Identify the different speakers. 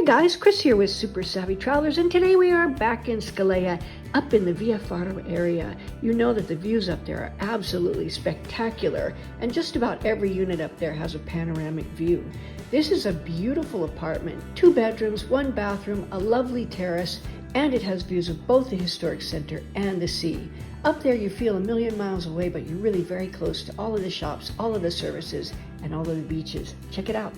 Speaker 1: Hi guys, Chris here with Super Savvy Travelers, and today we are back in Scalea, up in the Via Faro area. You know that the views up there are absolutely spectacular, and just about every unit up there has a panoramic view. This is a beautiful apartment, 2 bedrooms, 1 bathroom, a lovely terrace, and it has views of both the historic center and the sea. Up there you feel a million miles away, but you're really very close to all of the shops, all of the services, and all of the beaches. Check it out.